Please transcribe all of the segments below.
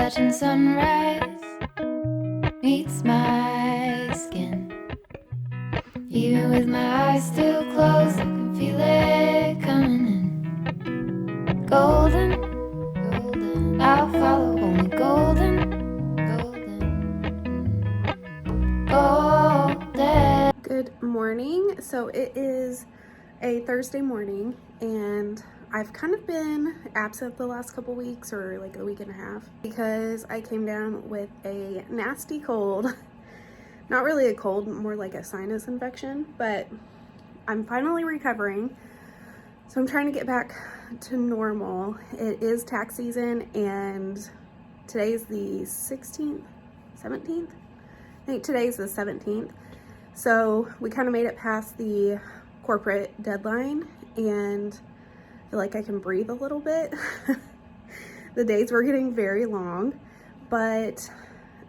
Appalachian sunrise meets my skin. Even with my eyes still closed, I can feel it coming in. Golden, golden, I'll follow only golden, golden, golden. Good morning. So it is a Thursday morning and I've kind of been absent the last couple weeks, or like a week and a half, because I came down with a nasty cold. Not really a cold, more like a sinus infection, but I'm finally recovering. So I'm trying to get back to normal. It is tax season and today's the 16th, 17th? I think today's the 17th. So we kind of made it past the corporate deadline and I feel like I can breathe a little bit. The days were getting very long, but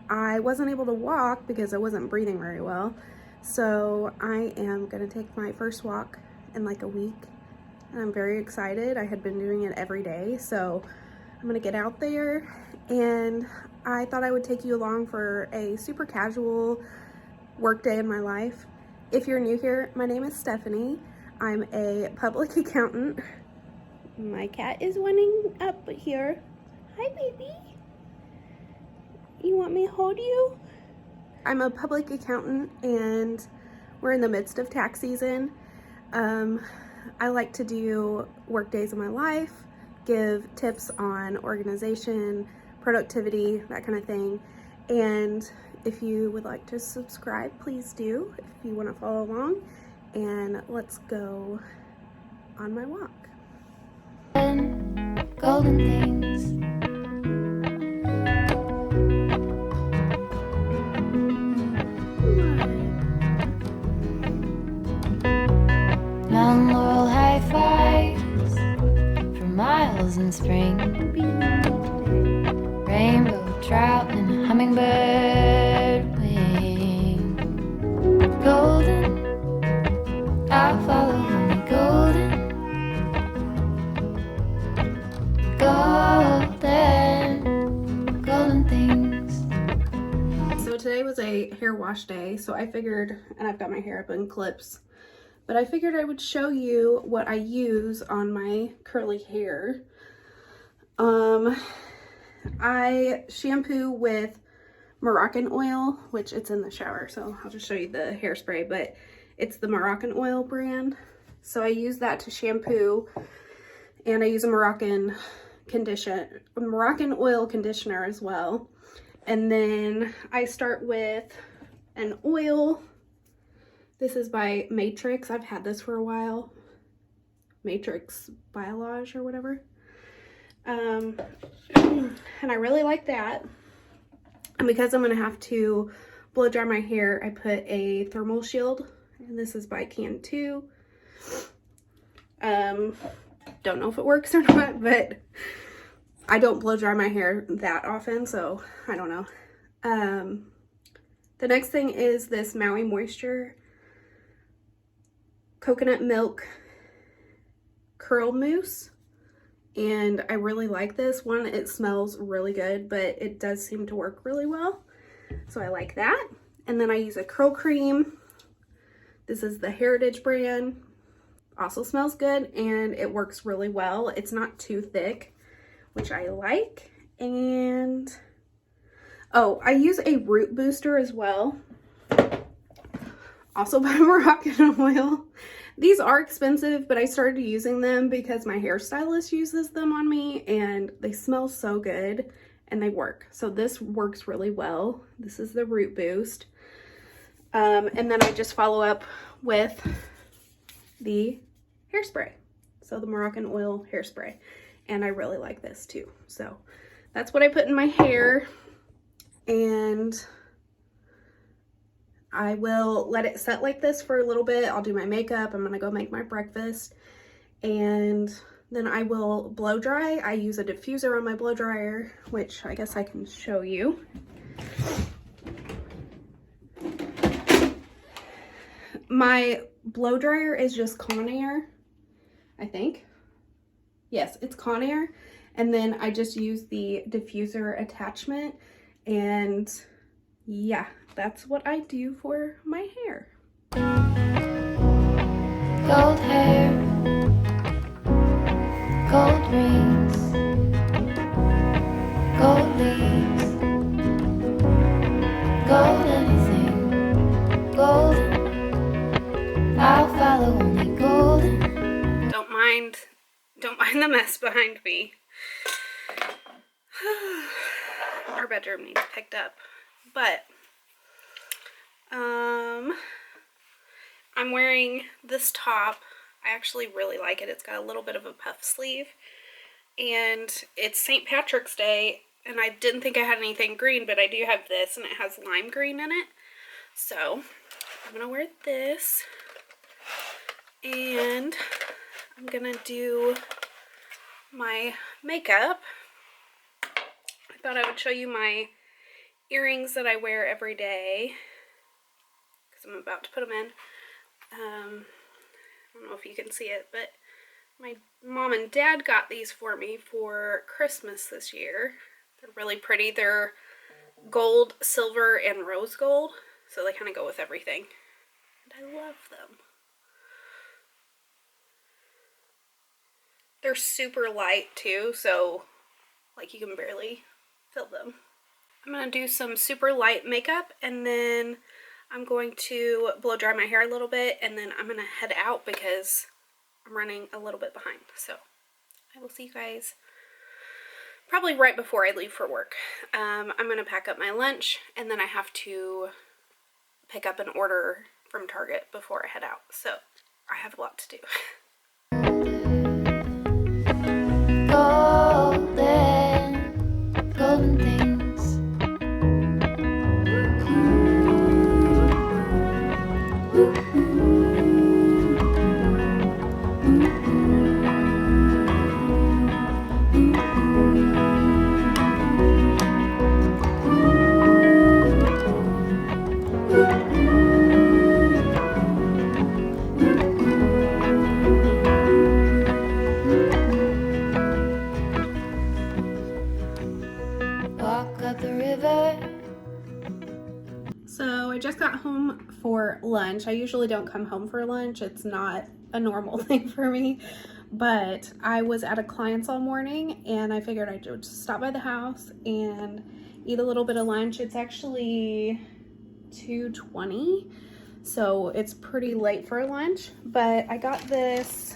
I wasn't able to walk because I wasn't breathing very well. So I am gonna take my first walk in like a week and I'm very excited. I had been doing it every day, so I'm gonna get out there, and I thought I would take you along for a super casual work day in my life. If you're new here, my name is Stephanie. I'm a public accountant. My cat is running up here. Hi, baby. You want me to hold you? I'm a public accountant and we're in the midst of tax season. I like to do work days of my life, give tips on organization, productivity, that kind of thing. And if you would like to subscribe, please do, if you want to follow along. And let's go on my walk. Golden things. Long laurel high fives for miles in spring. Rainbow trout and a hummingbird wing. Golden, I'll follow only golden, golden, golden things. So today was a hair wash day, so I figured, and I've got my hair up in clips, but I figured I would show you what I use on my curly hair. I shampoo with Moroccan oil, which it's in the shower, so I'll just show you the hairspray, but it's the Moroccan oil brand. So I use that to shampoo, and I use a Moroccan oil conditioner as well. And then I start with an oil. This is by Matrix. I've had this for a while. Matrix Biolage or whatever. And I really like that. And because I'm going to have to blow dry my hair, I put a thermal shield. And this is by Can 2. Don't know if it works or not, but I don't blow dry my hair that often, so I don't know. The next thing is this Maui Moisture coconut milk curl mousse, and I really like this one. It smells really good, but it does seem to work really well, so I like that. And then I use a curl cream. This is the Heritage brand. Also smells good and it works really well. It's not too thick, which I like. And oh, I use a root booster as well, also by Moroccan oil. These are expensive, but I started using them because my hairstylist uses them on me and they smell so good and they work. So this works really well. This is the root boost. And then I just follow up with the hairspray. So the Moroccan oil hairspray. And I really like this too. So that's what I put in my hair. And I will let it set like this for a little bit. I'll do my makeup. I'm going to go make my breakfast. And then I will blow dry. I use a diffuser on my blow dryer, which I guess I can show you. My blow dryer is just Conair, I think. Yes, it's Conair. And then I just use the diffuser attachment, and yeah, that's what I do for my hair. Gold hair, gold rings, gold leaves, gold anything, golden. I'll follow only golden. Don't mind the mess behind me. Our bedroom needs picked up, but I'm wearing this top. I actually really like it. It's got a little bit of a puff sleeve, and it's St. Patrick's Day, and I didn't think I had anything green, but I do have this, and it has lime green in it. So I'm gonna wear this, and I'm gonna do my makeup. I thought I would show you my earrings that I wear every day, because I'm about to put them in. I don't know if you can see it, but my mom and dad got these for me for Christmas this year. They're really pretty. They're gold, silver, and rose gold, so they kind of go with everything. And I love them. They're super light too, so like you can barely feel them. I'm going to do some super light makeup, and then I'm going to blow dry my hair a little bit, and then I'm going to head out because I'm running a little bit behind. So I will see you guys probably right before I leave for work. I'm going to pack up my lunch, and then I have to pick up an order from Target before I head out. So I have a lot to do. Golden, golden things. Walk up the river. So I just got home for lunch. I usually don't come home for lunch. It's not a normal thing for me, but I was at a client's all morning, and I figured I'd just stop by the house and eat a little bit of lunch. It's actually 2:20, so it's pretty late for lunch, but I got this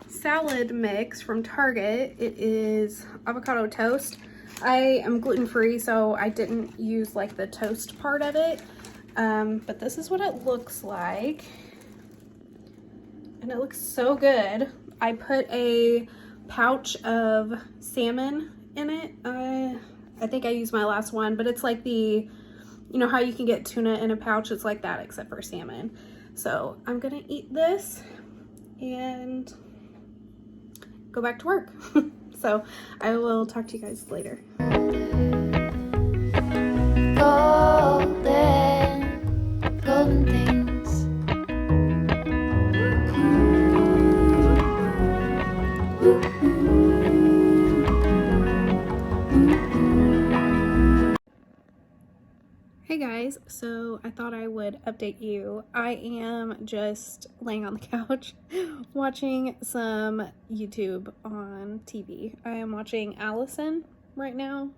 salad mix from Target. It is avocado toast. I am gluten-free, so I didn't use like the toast part of it, but this is what it looks like, and it looks so good. I put a pouch of salmon in it. I think I used my last one, but it's like the, you know how you can get tuna in a pouch? It's like that, except for salmon. So I'm gonna eat this and go back to work. So I will talk to you guys later. Golden, golden things. Hey guys, so I thought I would update you. I am just laying on the couch watching some YouTube on TV. I am watching Allison right now.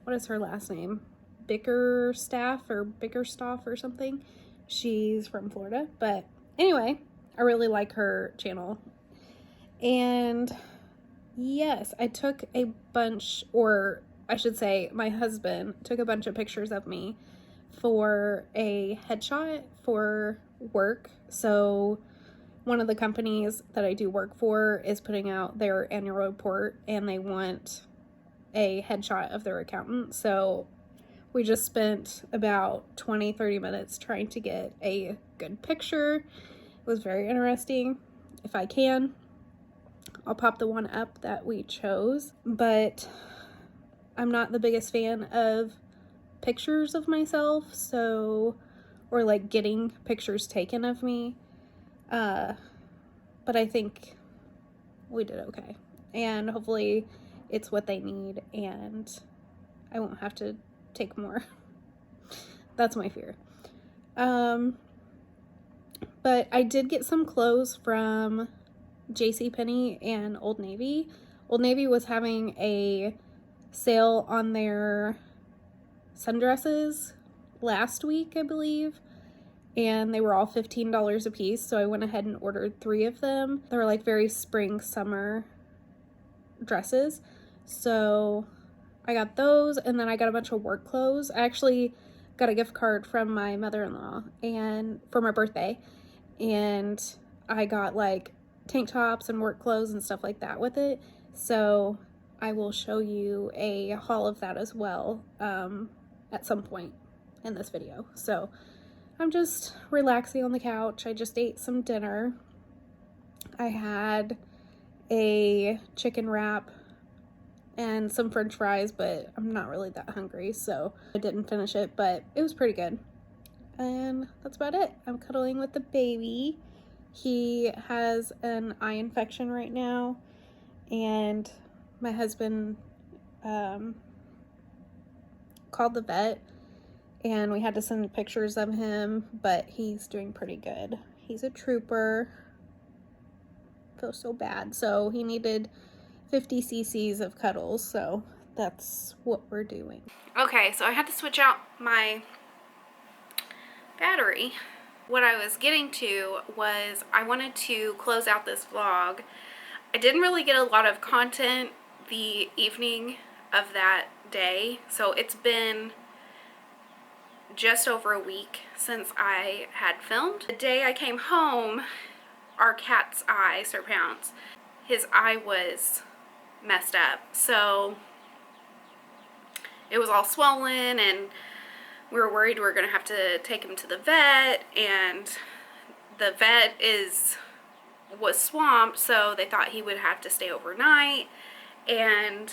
What is her last name? Bickerstaff or something. She's from Florida, but anyway, I really like her channel. And yes, I took a bunch, or I should say my husband took a bunch of pictures of me for a headshot for work. So one of the companies that I do work for is putting out their annual report, and they want a headshot of their accountant. So we just spent about 20-30 minutes trying to get a good picture. It was very interesting. If I can, I'll pop the one up that we chose, but I'm not the biggest fan of pictures of myself, so, or like getting pictures taken of me, but I think we did okay. and hopefully it's what they need and I won't have to take more. That's my fear. But I did get some clothes from JCPenney and Old Navy. Old Navy was having a sale on their sundresses last week, I believe, and they were all $15 a piece, so I went ahead and ordered 3 of them. They were like very spring summer dresses, so I got those, and then I got a bunch of work clothes. I actually got a gift card from my mother-in-law and for my birthday, and I got like tank tops and work clothes and stuff like that with it, so I will show you a haul of that as well at some point in this video. So I'm just relaxing on the couch. I just ate some dinner. I had a chicken wrap and some french fries, but I'm not really that hungry, so I didn't finish it, but it was pretty good. And that's about it. I'm cuddling with the baby. He has an eye infection right now, and my husband called the vet, and we had to send pictures of him, but he's doing pretty good. He's a trooper. Feels so bad. So he needed 50 cc's of cuddles, so that's what we're doing. Okay, so I had to switch out my battery. What I was getting to was I wanted to close out this vlog. I didn't really get a lot of content the evening of that day, so it's been just over a week since I had filmed. The day I came home, our cat's eye, Sir Pounce, his eye was messed up, so it was all swollen, and we were worried we were gonna have to take him to the vet, and the vet was swamped, so they thought he would have to stay overnight. And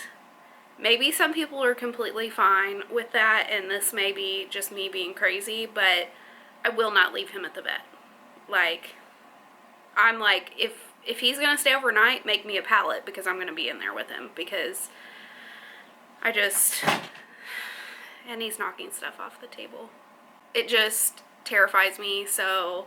maybe some people are completely fine with that, and this may be just me being crazy, but I will not leave him at the vet. Like, I'm like, if he's gonna stay overnight, make me a pallet, because I'm gonna be in there with him, because and he's knocking stuff off the table. It just terrifies me, so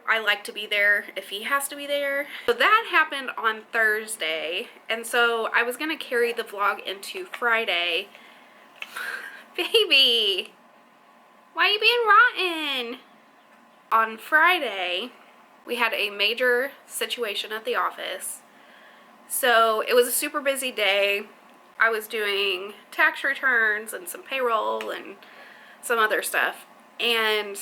I like to be there if he has to be there. So that happened on Thursday, and so I was gonna carry the vlog into Friday. Baby, why are you being rotten? On Friday, we had a major situation at the office. So it was a super busy day. I was doing tax returns and some payroll and some other stuff, and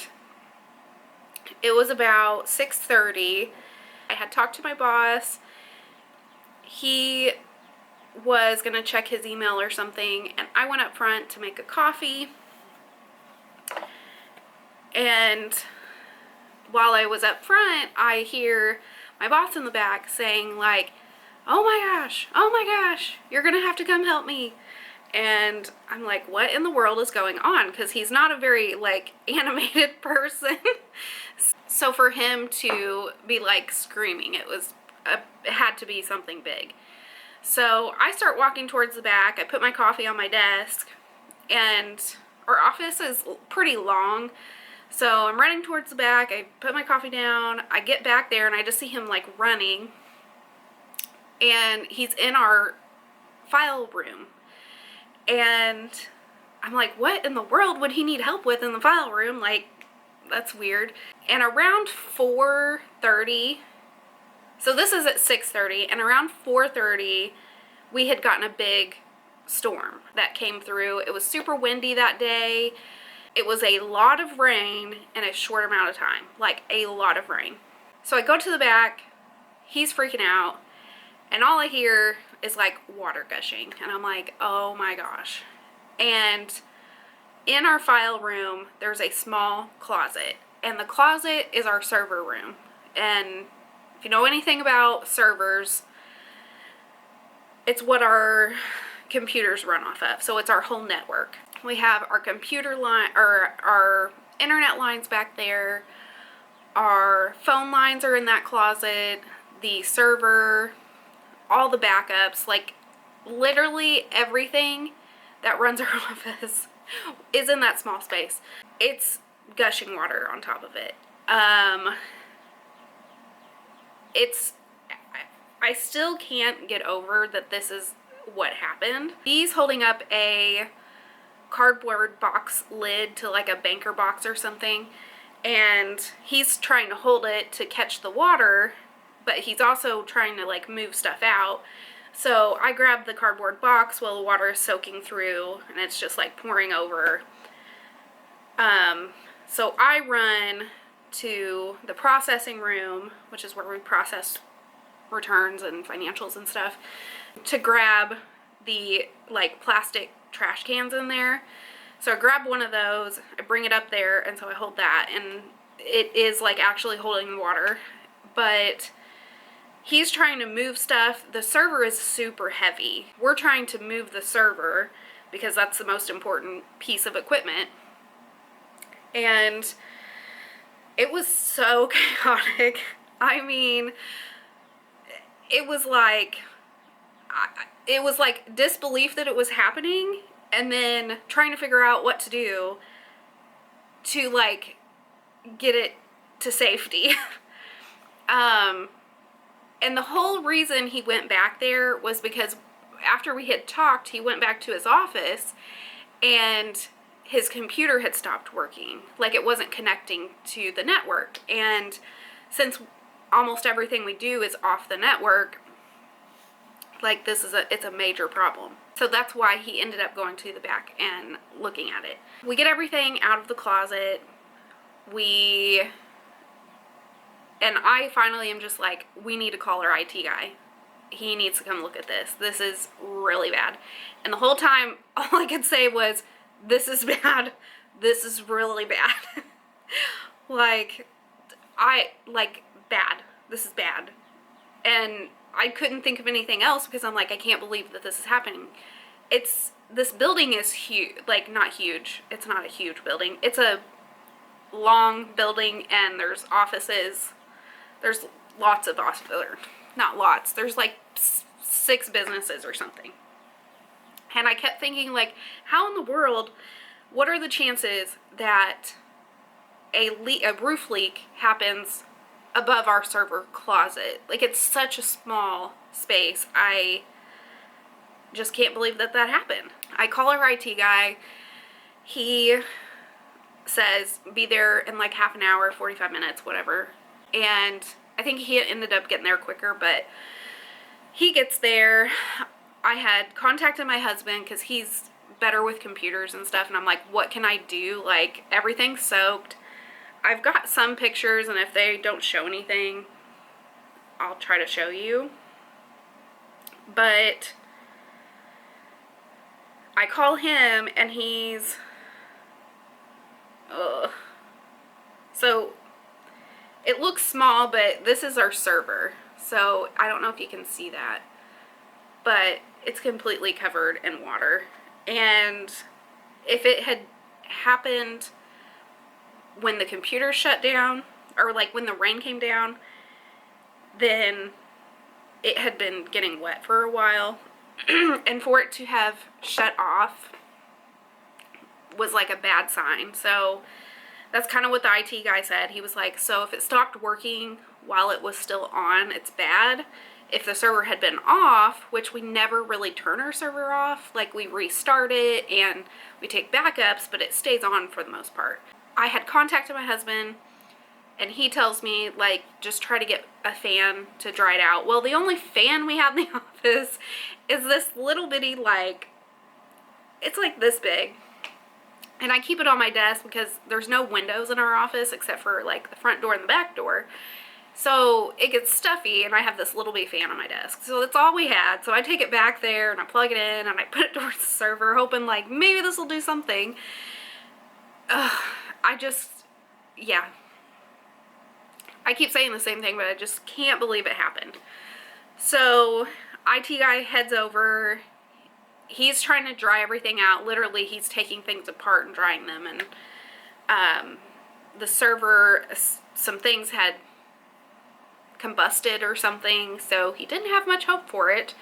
it was about 6:30. I had talked to my boss. He was gonna check his email or something, and I went up front to make a coffee. And while I was up front, I hear my boss in the back saying like, oh my gosh, you're gonna have to come help me. And I'm like, what in the world is going on? Because he's not a very like animated person. So for him to be like screaming, it had to be something big. So I start walking towards the back. I put my coffee on my desk, and our office is pretty long. So I'm running towards the back. I put my coffee down. I get back there, and I just see him like running. And he's in our file room. And I'm like, what in the world would he need help with in the file room? Like, that's weird. And around 4:30, so this is at 6:30, and around 4:30, we had gotten a big storm that came through. It was super windy that day. It was a lot of rain in a short amount of time, like a lot of rain. So I go to the back, he's freaking out, and all I hear is like water gushing, and I'm like, oh my gosh. And in our file room, there's a small closet, and the closet is our server room. And if you know anything about servers, it's what our computers run off of, so it's our whole network. We have our computer line, or our internet lines back there. Our phone lines are in that closet. The server all the backups, like literally everything that runs our office is in that small space. It's gushing water on top of it. I still can't get over that this is what happened. He's holding up a cardboard box lid to like a banker box or something, and he's trying to hold it to catch the water, but he's also trying to like move stuff out. So I grabbed the cardboard box while the water is soaking through and it's just like pouring over. So I run to the processing room, which is where we process returns and financials and stuff, to grab the like plastic trash cans in there. So I grab one of those, I bring it up there, and so I hold that, and it is like actually holding the water, but he's trying to move stuff. The server is super heavy. We're trying to move the server because that's the most important piece of equipment, and it was so chaotic. I mean, it was like disbelief that it was happening, and then trying to figure out what to do to like get it to safety. And the whole reason he went back there was because after we had talked, he went back to his office and his computer had stopped working. Like, it wasn't connecting to the network. And since almost everything we do is off the network, like, it's a major problem. So that's why he ended up going to the back and looking at it. We get everything out of the closet. And I finally am just like, we need to call our IT guy. He needs to come look at this. This is really bad. And the whole time, all I could say was, this is bad. This is really bad. Bad. This is bad. And I couldn't think of anything else because I'm like, I can't believe that this is happening. This building is huge. Like, not huge. It's not a huge building. It's a long building, and there's offices. There's lots of offices. Not lots. There's like 6 businesses or something. And I kept thinking, like, how in the world, what are the chances that a roof leak happens above our server closet? Like, it's such a small space. I just can't believe that happened. I call our IT guy. He says, be there in like half an hour, 45 minutes, whatever. And I think he ended up getting there quicker, but he gets there. I had contacted my husband because he's better with computers and stuff, and I'm like, what can I do? Like, everything's soaked. I've got some pictures, and if they don't show anything, I'll try to show you. But I call him, and he's... So, it looks small, but this is our server. So, I don't know if you can see that. But it's completely covered in water. And if it had happened when the computer shut down, or like when the rain came down, then it had been getting wet for a while. And for it to have shut off was like a bad sign. So that's kind of what the IT guy said. He was like, so if it stopped working while it was still on, it's bad. If the server had been off, which we never really turn our server off, like we restart it and we take backups, but it stays on for the most part. I had contacted my husband, and he tells me, like, just try to get a fan to dry it out. Well, the only fan we have in the office is this little bitty, like, it's like this big. And I keep it on my desk because there's no windows in our office except for, like, the front door and the back door. So it gets stuffy, and I have this little bitty fan on my desk. So that's all we had. So I take it back there, and I plug it in, and I put it towards the server, hoping, like, maybe this will do something. Yeah. I keep saying the same thing, but I just can't believe it happened. So, IT guy heads over. He's trying to dry everything out. Literally, he's taking things apart and drying them. And the server, some things had combusted or something, so he didn't have much hope for it.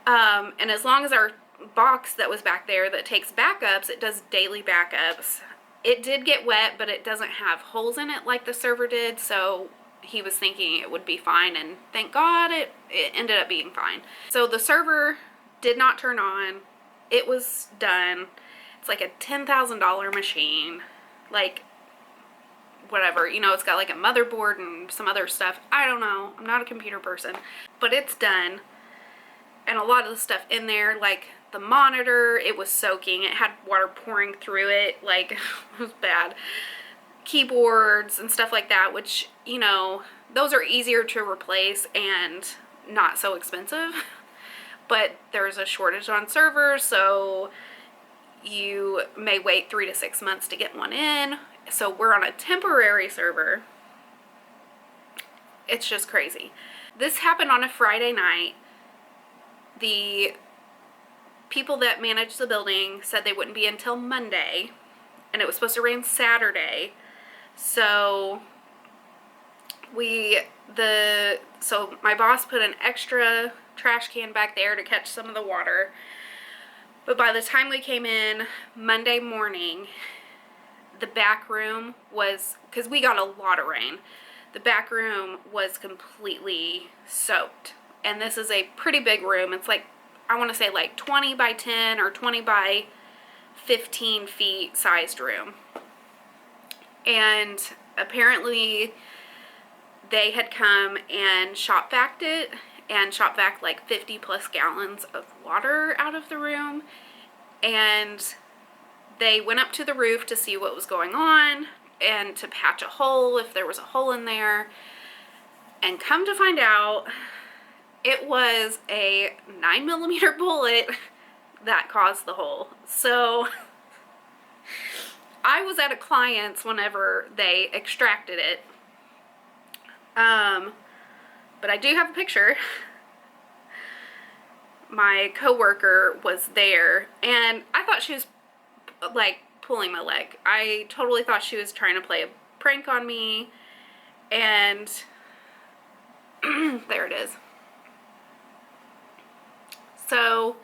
And as long as our box that was back there that takes backups, it does daily backups. It did get wet, but it doesn't have holes in it like the server did, so he was thinking it would be fine, and thank God it ended up being fine. So the server did not turn on. It was done. It's like a $10,000 machine. Like, whatever, you know, it's got like a motherboard and some other stuff. I don't know. I'm not a computer person. But it's done. And a lot of the stuff in there, like the monitor, it was soaking. It had water pouring through it. Like, it was bad. Keyboards and stuff like that, which, you know, those are easier to replace and not so expensive. But there's a shortage on servers, so you may wait 3 to 6 months to get one in. So we're on a temporary server. It's just crazy. This happened on a Friday night. The people that managed the building said they wouldn't be until Monday, and it was supposed to rain Saturday. So so my boss put an extra trash can back there to catch some of the water. But by the time we came in Monday morning, the back room was, because we got a lot of rain, the back room was completely soaked. And this is a pretty big room. It's like, I want to say like 20 by 10 or 20 by 15 feet sized room. And apparently they had come and shop vacced it, and shop vac like 50 plus gallons of water out of the room. And they went up to the roof to see what was going on and to patch a hole if there was a hole in there. And come to find out, it was a 9mm bullet that caused the hole. So I was at a client's whenever they extracted it. But I do have a picture. My coworker was there, and I thought she was like pulling my leg. I totally thought she was trying to play a prank on me, and there it is. So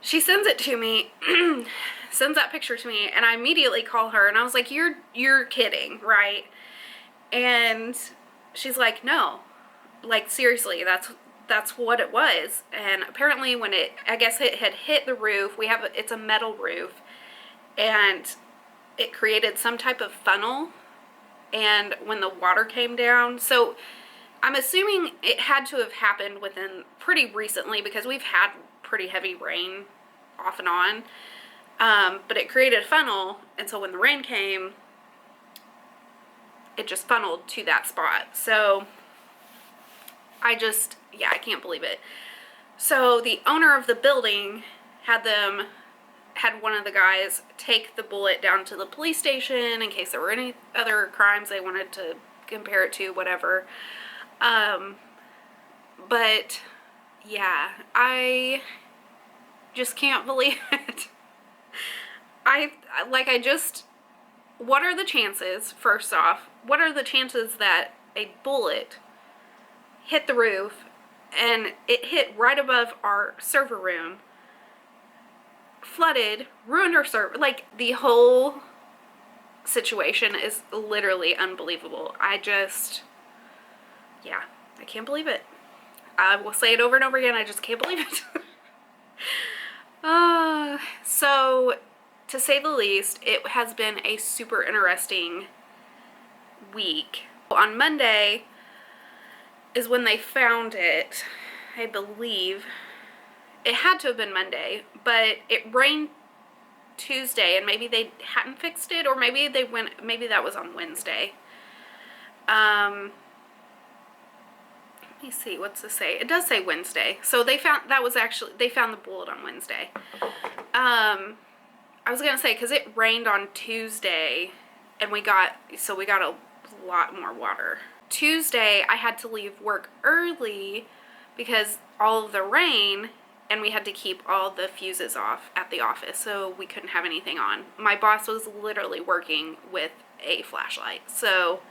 she sends it to me, sends that picture to me, and I immediately call her, and I was like, you're kidding, right? And she's like, no, like seriously, that's what it was. And apparently when I guess it had hit the roof, it's a metal roof, and it created some type of funnel, and when the water came down, so I'm assuming it had to have happened within pretty recently, because we've had pretty heavy rain off and on, but it created a funnel, and so when the rain came, it just funneled to that spot. So I can't believe it. So the owner of the building had one of the guys take the bullet down to the police station in case there were any other crimes they wanted to compare it to, whatever. But yeah, I just can't believe it. What are the chances, first off, what are the chances that a bullet hit the roof and it hit right above our server room, flooded, ruined our server? Like, the whole situation is literally unbelievable. I can't believe it. I will say it over and over again, I just can't believe it. So, to say the least, it has been a super interesting week. On Monday is when they found it, I believe. It had to have been Monday, but it rained Tuesday, and maybe they hadn't fixed it, or maybe maybe that was on Wednesday. Let me see, what's this say? It does say Wednesday. So they found the bullet on Wednesday. I was gonna say, because it rained on Tuesday, and we got a lot more water. Tuesday, I had to leave work early because all of the rain, and we had to keep all the fuses off at the office, so we couldn't have anything on. My boss was literally working with a flashlight, so,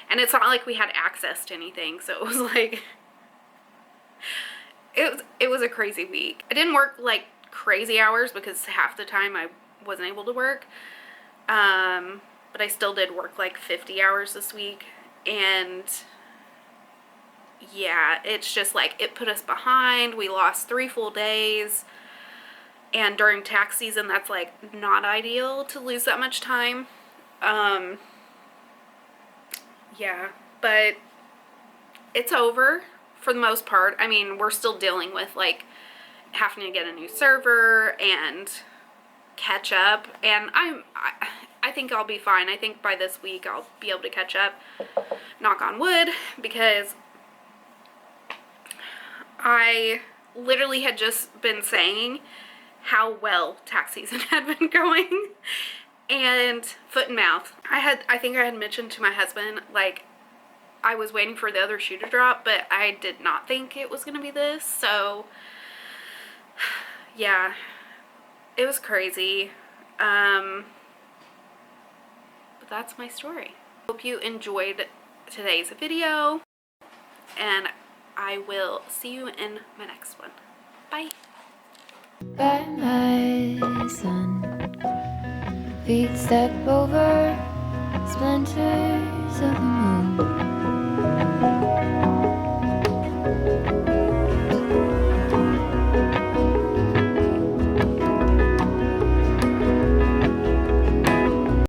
And it's not like we had access to anything, so it was like, it was a crazy week. I didn't work like crazy hours because half the time I wasn't able to work. But I still did work like 50 hours this week, and yeah, it's just like, it put us behind. We lost 3 full days, and during tax season, that's like not ideal to lose that much time. Yeah, but it's over for the most part. I mean, we're still dealing with like having to get a new server and catch up, and I think I'll be fine. I think by this week I'll be able to catch up, knock on wood, because I literally had just been saying how well tax season had been going, and foot and mouth. I think I had mentioned to my husband, like, I was waiting for the other shoe to drop, but I did not think it was gonna be this. So yeah, it was crazy. But that's my story. Hope you enjoyed today's video, and I will see you in my next one. Bye. By my son, feet step over splinters of